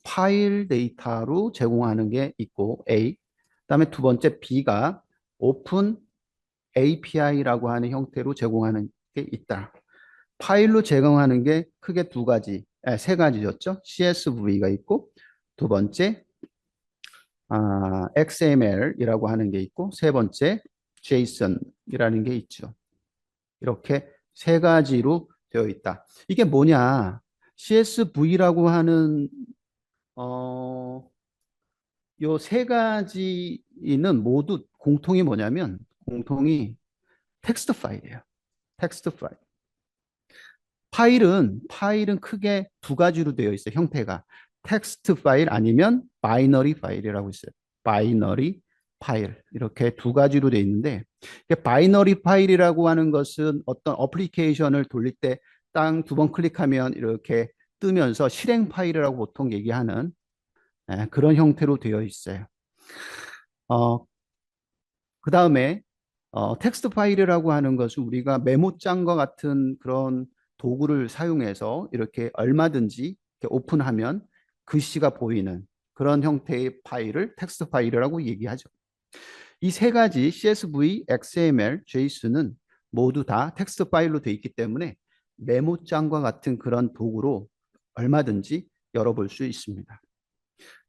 파일 데이터로 제공하는 게 있고 A. 그다음에 두 번째 B가 오픈 API라고 하는 형태로 제공하는 게 있다. 파일로 제공하는 게 크게 두 가지, 세 가지였죠. CSV가 있고 두 번째 XML이라고 하는 게 있고 세 번째 JSON이라는 게 있죠. 이렇게 세 가지로 되어 있다. 이게 뭐냐? CSV라고 하는 어, 요 세 가지는 모두 공통이 뭐냐면 공통이 텍스트 파일이에요. 텍스트 파일. 파일은 크게 두 가지로 되어 있어요. 형태가 텍스트 파일 아니면 바이너리 파일이라고 있어요. 바이너리 파일 이렇게 두 가지로 되어 있는데 바이너리 파일이라고 하는 것은 어떤 어플리케이션을 돌릴 때 땅 두 번 클릭하면 이렇게 뜨면서 실행 파일이라고 보통 얘기하는 그런 형태로 되어 있어요. 어, 그 다음에 텍스트 파일이라고 하는 것은 우리가 메모장과 같은 그런 도구를 사용해서 이렇게 얼마든지 이렇게 오픈하면 글씨가 보이는 그런 형태의 파일을 텍스트 파일이라고 얘기하죠. 이 세 가지 CSV, XML, JSON은 모두 다 텍스트 파일로 되어 있기 때문에 메모장과 같은 그런 도구로 얼마든지 열어볼 수 있습니다.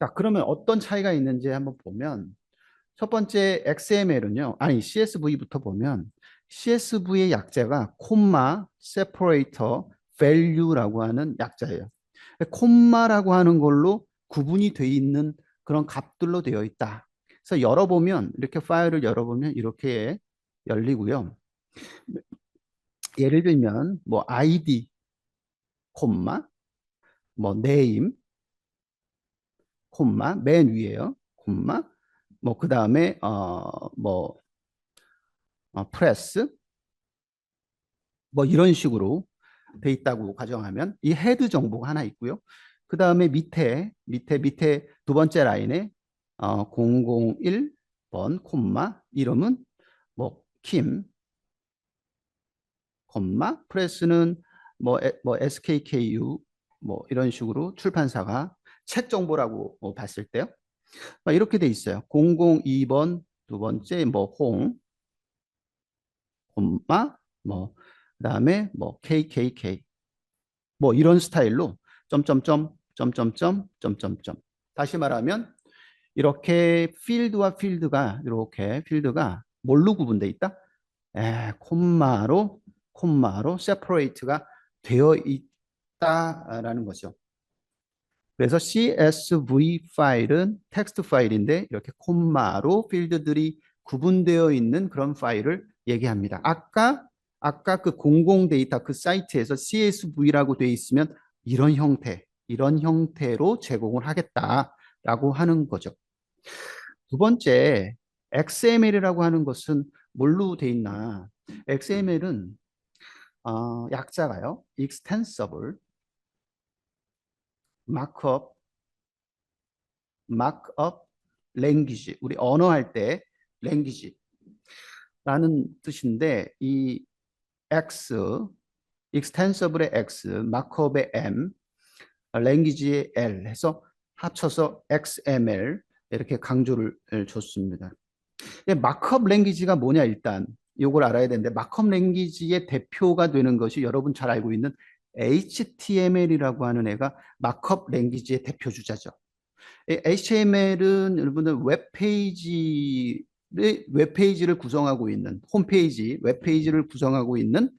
자, 그러면 어떤 차이가 있는지 한번 보면 첫 번째 XML은요. 아니 CSV부터 보면 CSV의 약자가 콤마, 세퍼레이터, value라고 하는 약자예요. 콤마라고 하는 걸로 구분이 돼 있는 그런 값들로 되어 있다. 그래서 열어보면 이렇게 파일을 열어보면 이렇게 열리고요. 예를 들면 뭐 ID, 콤마, 뭐 name, 콤마 맨 위에요. 콤마 뭐 그 다음에 뭐 프레스 뭐 이런 식으로 돼 있다고 가정하면 이 헤드 정보가 하나 있고요. 그 다음에 밑에 두 번째 라인에 001번 콤마 이름은 뭐 킴, 콤마 프레스는 뭐 SKKU 뭐 이런 식으로 출판사가 책 정보라고 봤을 때요. 이렇게 돼 있어요. 002번 두 번째 뭐홍 콤마 뭐 그다음에 뭐 KKK 뭐 이런 스타일로 점점점 점점점 점점점 다시 말하면 이렇게 필드가 이렇게 필드가 뭘로 구분돼 있다? 콤마로 세퍼레이트가 되어 있다라는 거죠. 그래서 CSV 파일은 텍스트 파일인데 이렇게 콤마로 필드들이 구분되어 있는 그런 파일을 얘기합니다. 아까 그 공공 데이터 그 사이트에서 CSV라고 되어 있으면 이런 형태로 제공을 하겠다라고 하는 거죠. 두 번째, XML이라고 하는 것은 뭘로 되어 있나? XML은 약자가요. Extensible Markup Markup Language. 우리 언어 할 때 language라는 뜻인데 이 X, Extensible의 X, Markup의 M, language의 L 해서 합쳐서 XML 이렇게 강조를 줬습니다. 마크업 랭귀지가 뭐냐 일단 이걸 알아야 되는데 마크업 랭귀지의 대표가 되는 것이 여러분 잘 알고 있는 HTML이라고 하는 애가 마크업 랭귀지의 대표 주자죠. HTML은 여러분들 웹페이지를 구성하고 있는 홈페이지 웹페이지를 구성하고 있는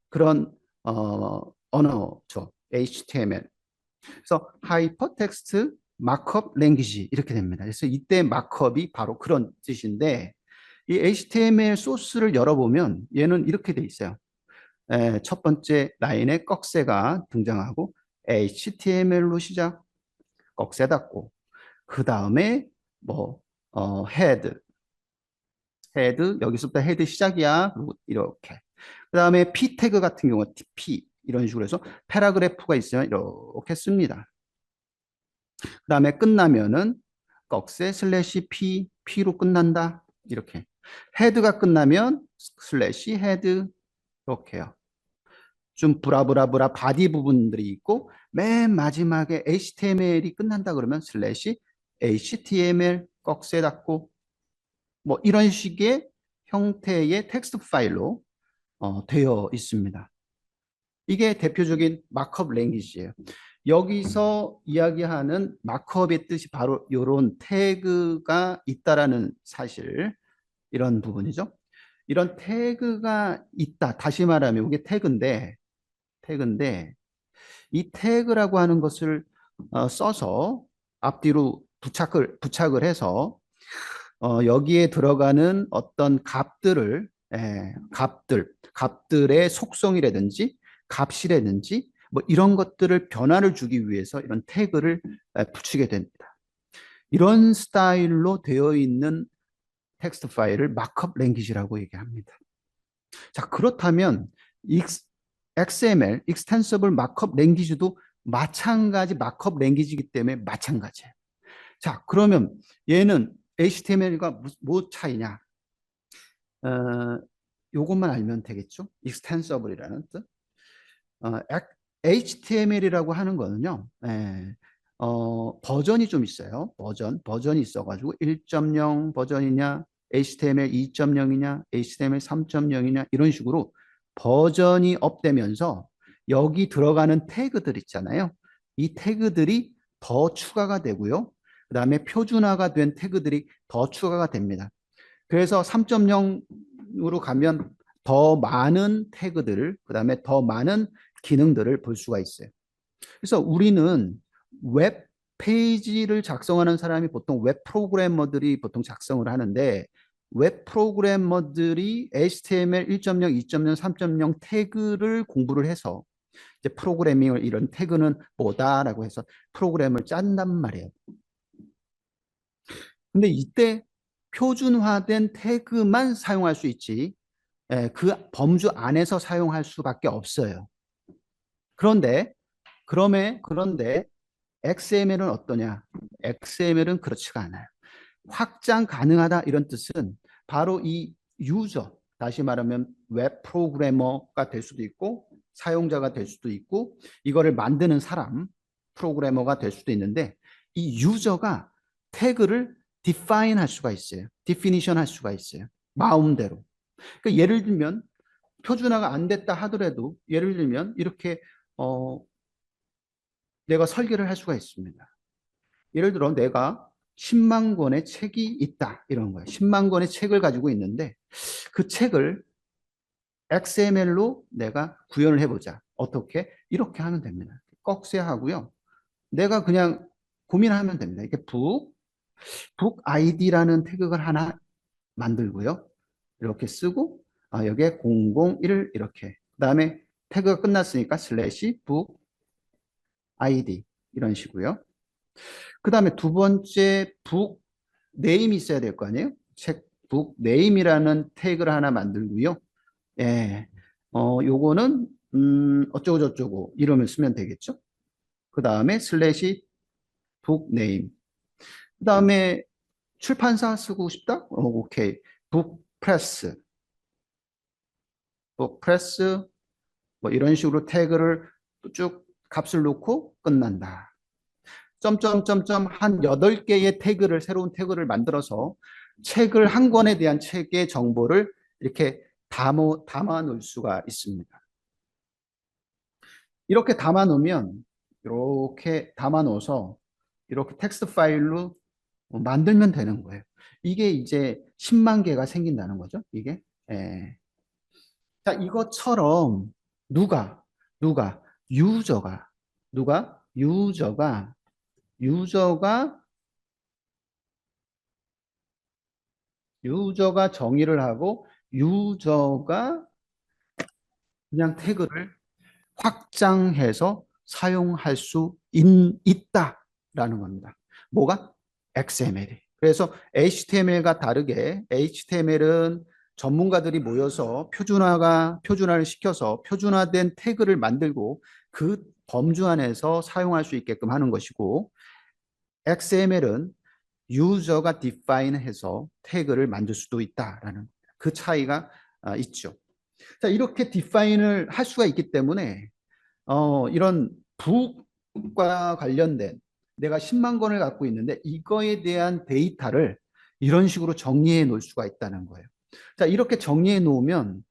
그런 언어죠. HTML. 그래서 하이퍼텍스트 마크업 랭귀지 이렇게 됩니다. 그래서 이때 마크업이 바로 그런 뜻인데 이 HTML 소스를 열어보면 얘는 이렇게 돼 있어요. 첫 번째 라인에 꺽쇠가 등장하고 HTML로 시작, 꺽쇠 닫고 그 다음에 뭐 헤드, 여기서부터 헤드 시작이야. 이렇게. 그 다음에 P 태그 같은 경우 P 이런 식으로 해서 패러그래프가 있으면 이렇게 씁니다. 그 다음에 끝나면은 꺽쇠 슬래시 P로 끝난다. 이렇게. 헤드가 끝나면 슬래시 헤드 이렇게요. 좀 브라브라브라 바디 부분들이 있고 맨 마지막에 HTML이 끝난다 그러면 슬래시 HTML 꺽쇠 닫고 뭐 이런 식의 형태의 텍스트 파일로 되어 있습니다. 이게 대표적인 마크업 랭귀지예요. 여기서 이야기하는 마크업의 뜻이 바로 이런 태그가 있다라는 사실, 이런 부분이죠. 이런 태그가 있다. 다시 말하면 이게 태그인데 이 태그라고 하는 것을 써서 앞뒤로 부착을 해서 여기에 들어가는 어떤 값들의 속성이라든지 값이라든지 뭐 이런 것들을 변화를 주기 위해서 이런 태그를 붙이게 됩니다. 이런 스타일로 되어 있는 텍스트 파일을 마크업 랭귀지라고 얘기합니다. 자, 그렇다면 XML, Extensible Markup Language도 마찬가지 마크업 랭귀지이기 때문에 마찬가지예요. 자, 그러면 얘는 HTML과 뭐 차이냐? 요것만 알면 되겠죠? Extensible이라는 뜻. HTML이라고 하는 거는요, 버전이 좀 있어요. 버전이 있어가지고 1.0 버전이냐, HTML 2.0이냐, HTML 3.0이냐, 이런 식으로 버전이 업되면서 여기 들어가는 태그들 있잖아요. 이 태그들이 더 추가가 되고요. 그 다음에 표준화가 된 태그들이 더 추가가 됩니다. 그래서 3.0으로 가면 더 많은 태그들을, 그 다음에 더 많은 기능들을 볼 수가 있어요. 그래서 우리는 웹 페이지를 작성하는 사람이 보통 웹 프로그래머들이 보통 작성을 하는데, 웹 프로그래머들이 HTML 1.0, 2.0, 3.0 태그를 공부를 해서 이제 프로그래밍을, 이런 태그는 뭐다라고 해서 프로그램을 짠단 말이에요. 근데 이때 표준화된 태그만 사용할 수 있지, 그 범주 안에서 사용할 수밖에 없어요. 그런데 XML은 어떠냐? XML은 그렇지가 않아요. 확장 가능하다 이런 뜻은 바로 이 유저, 다시 말하면 웹 프로그래머가 될 수도 있고 사용자가 될 수도 있고 이거를 만드는 사람, 프로그래머가 될 수도 있는데, 이 유저가 태그를 define 할 수가 있어요. definition 할 수가 있어요. 마음대로. 그러니까 예를 들면 표준화가 안 됐다 하더라도, 예를 들면 이렇게 내가 설계를 할 수가 있습니다. 예를 들어 내가 10만 권의 책이 있다 이런 거예요. 10만 권의 책을 가지고 있는데 그 책을 XML로 내가 구현을 해보자. 어떻게? 이렇게 하면 됩니다. 꺽쇠하고요. 내가 그냥 고민하면 됩니다. 이렇게 북 아이디라는 태그를 하나 만들고요. 이렇게 쓰고 여기에 001을 이렇게, 그 다음에 태그가 끝났으니까 슬래시 북 아이디 이런 식으로요. 그 다음에 두 번째 북 네임이 있어야 될 거 아니에요? 책북 네임이라는 태그를 하나 만들고요. 예, 요거는 어쩌고 저쩌고 이러면 쓰면 되겠죠. 그 다음에 슬래시 북 네임. 그 다음에 출판사 쓰고 싶다? 오케이. 북 프레스, 북 프레스 뭐 이런 식으로 태그를 쭉 값을 놓고 끝난다. 점점점점 한 8개의 태그를, 새로운 태그를 만들어서 책을 한 권에 대한 책의 정보를 이렇게 담아 놓을 수가 있습니다. 이렇게 담아 놓으면, 이렇게 담아 놓아서 이렇게 텍스트 파일로 만들면 되는 거예요. 이게 이제 10만 개가 생긴다는 거죠. 이게. 예. 자, 이것처럼 누가 누가 유저가 누가 유저가 유저가 유저가 정의를 하고 유저가 그냥 태그를 확장해서 사용할 수 있다라는 겁니다. 뭐가? XML이. 그래서 HTML과 다르게 HTML은 전문가들이 모여서 표준화를 시켜서 표준화된 태그를 만들고 그 범주 안에서 사용할 수 있게끔 하는 것이고, XML은 유저가 디파인해서 태그를 만들 수도 있다라는 그 차이가 있죠. 자, 이렇게 디파인을 할 수가 있기 때문에 이런 북과 관련된 내가 10만 건을 갖고 있는데 이거에 대한 데이터를 이런 식으로 정리해 놓을 수가 있다는 거예요. 자, 이렇게 정리해 놓으면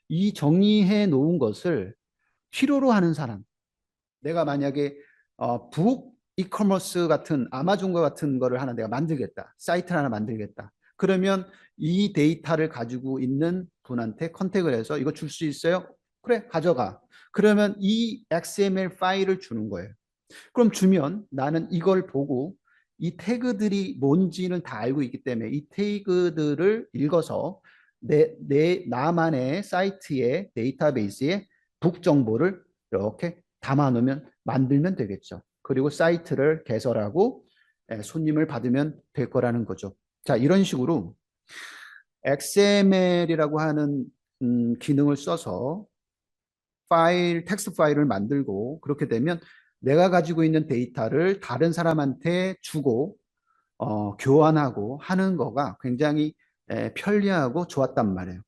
이 정리해 놓은 것을 필요로 하는 사람, 내가 만약에 북 이커머스 같은 아마존과 같은 거를 하나 내가 만들겠다. 사이트를 하나 만들겠다. 그러면 이 데이터를 가지고 있는 분한테 컨택을 해서 이거 줄 수 있어요? 그래, 가져가. 그러면 이 XML 파일을 주는 거예요. 그럼 주면 나는 이걸 보고 이 태그들이 뭔지는 다 알고 있기 때문에 이 태그들을 읽어서 나만의 사이트의 데이터베이스에 북 정보를 이렇게 담아 놓으면 만들면 되겠죠. 그리고 사이트를 개설하고 손님을 받으면 될 거라는 거죠. 자, 이런 식으로 XML이라고 하는 기능을 써서 텍스트 파일을 만들고 그렇게 되면 내가 가지고 있는 데이터를 다른 사람한테 주고 교환하고 하는 거가 굉장히 편리하고 좋았단 말이에요.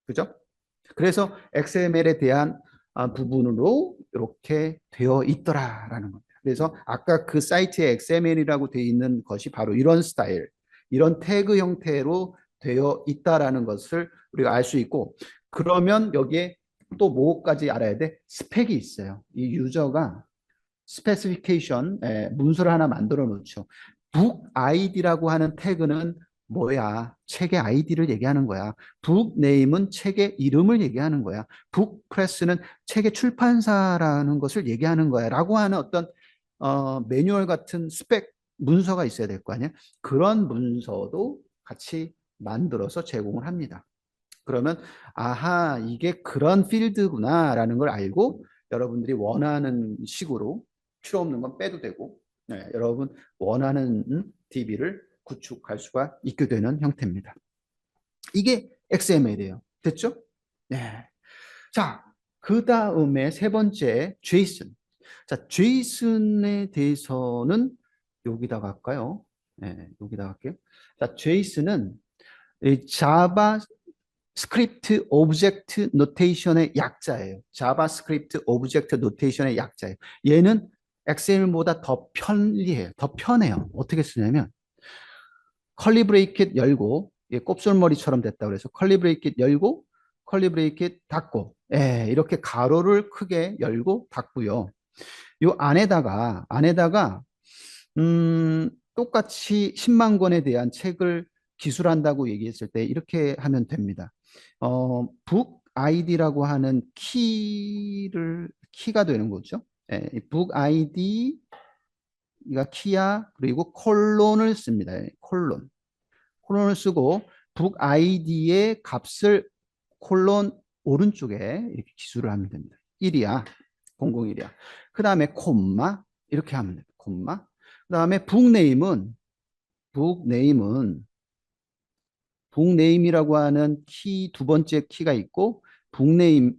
그죠? 그래서 XML에 대한 부분으로 이렇게 되어 있더라라는 겁니다. 그래서 아까 그 사이트에 XML이라고 되어 있는 것이 바로 이런 스타일, 이런 태그 형태로 되어 있다라는 것을 우리가 알 수 있고, 그러면 여기에 또 뭐까지 알아야 돼? 스펙이 있어요. 이 유저가 스페시피케이션 문서를 하나 만들어 놓죠. 북 아이디라고 하는 태그는 뭐야? 책의 아이디를 얘기하는 거야. 북 네임은 책의 이름을 얘기하는 거야. 북 프레스는 책의 출판사라는 것을 얘기하는 거야. 라고 하는 어떤 매뉴얼 같은 스펙 문서가 있어야 될 거 아니야? 그런 문서도 같이 만들어서 제공을 합니다. 그러면 아하 이게 그런 필드구나라는 걸 알고 여러분들이 원하는 식으로 필요 없는 건 빼도 되고 여러분 원하는 DB를 구축할 수가 있게 되는 형태입니다. 이게 XML이에요. 됐죠? 네. 자, 그 다음에 세 번째 제이슨. 자, 제이슨에 대해서는 여기다가 할까요? 네, 여기다가 할게요. 자, 제이슨은 자바 스크립트 오브젝트 노테이션의 약자예요. 자바스크립트 오브젝트 노테이션의 약자예요. 얘는 XML보다 더 편리해요. 더 편해요. 어떻게 쓰냐면 컬리 브레이킷 열고 곱슬머리처럼 됐다 그래서 컬리 브레이킷 열고 컬리 브레이킷 닫고 이렇게 가로를 크게 열고 닫고요. 요 안에다가 똑같이 10만 권에 대한 책을 기술한다고 얘기했을 때 이렇게 하면 됩니다. 북 아이디라고 하는 키가 되는 거죠. 북 아이디가 키야. 그리고 콜론을 씁니다. 콜론을 쓰고 북 아이디의 값을 콜론 오른쪽에 이렇게 기술을 하면 됩니다. 1이야. 001이야. 그 다음에 콤마 이렇게 하면 됩니다. 콤마. 그 다음에 북네임은 북네임이라고 하는 두 번째 키가 있고 북네임은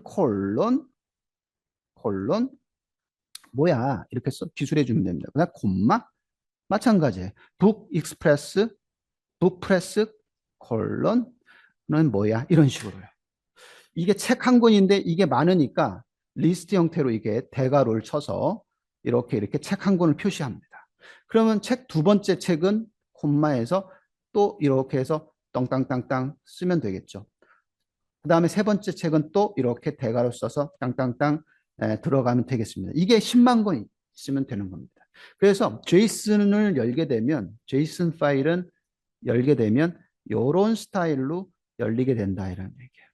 콜론 뭐야 이렇게 기술해 주면 됩니다. 그다음 콤마 마찬가지예요. 북익스프레스 북프레스 콜론은 뭐야 이런 식으로요. 이게 책 한 권인데 이게 많으니까 리스트 형태로 이게 대괄호를 쳐서 이렇게 책 한 권을 표시합니다. 그러면 책 두 번째 책은 콤마에서 또 이렇게 해서 떵땅땅땅 쓰면 되겠죠. 그 다음에 세 번째 책은 또 이렇게 대괄호 써서 땅땅땅 들어가면 되겠습니다. 이게 10만 권 있으면 되는 겁니다. 그래서 제이슨 파일은 열게 되면 이런 스타일로 열리게 된다 이런 얘기예요.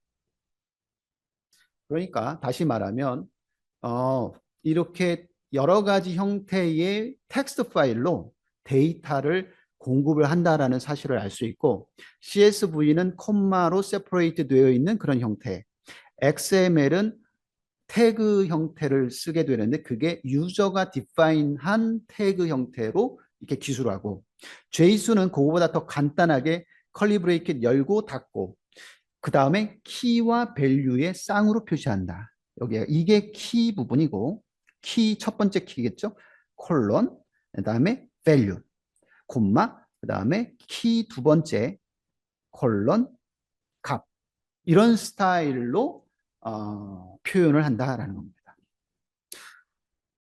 그러니까 다시 말하면 이렇게 여러 가지 형태의 텍스트 파일로 데이터를 공급을 한다라는 사실을 알 수 있고 CSV는 콤마로 세퍼레이트 되어 있는 그런 형태 XML은 태그 형태를 쓰게 되는데 그게 유저가 디파인한 태그 형태로 이렇게 기술하고 JSON은 그거보다 더 간단하게 컬리 브레이킷 열고 닫고 그 다음에 키와 밸류의 쌍으로 표시한다. 여기 이게 키 부분이고 키 첫 번째 키겠죠. 콜론 그 다음에 밸류 콤마 그 다음에 키 두 번째 콜론 값 이런 스타일로 표현을 한다라는 겁니다.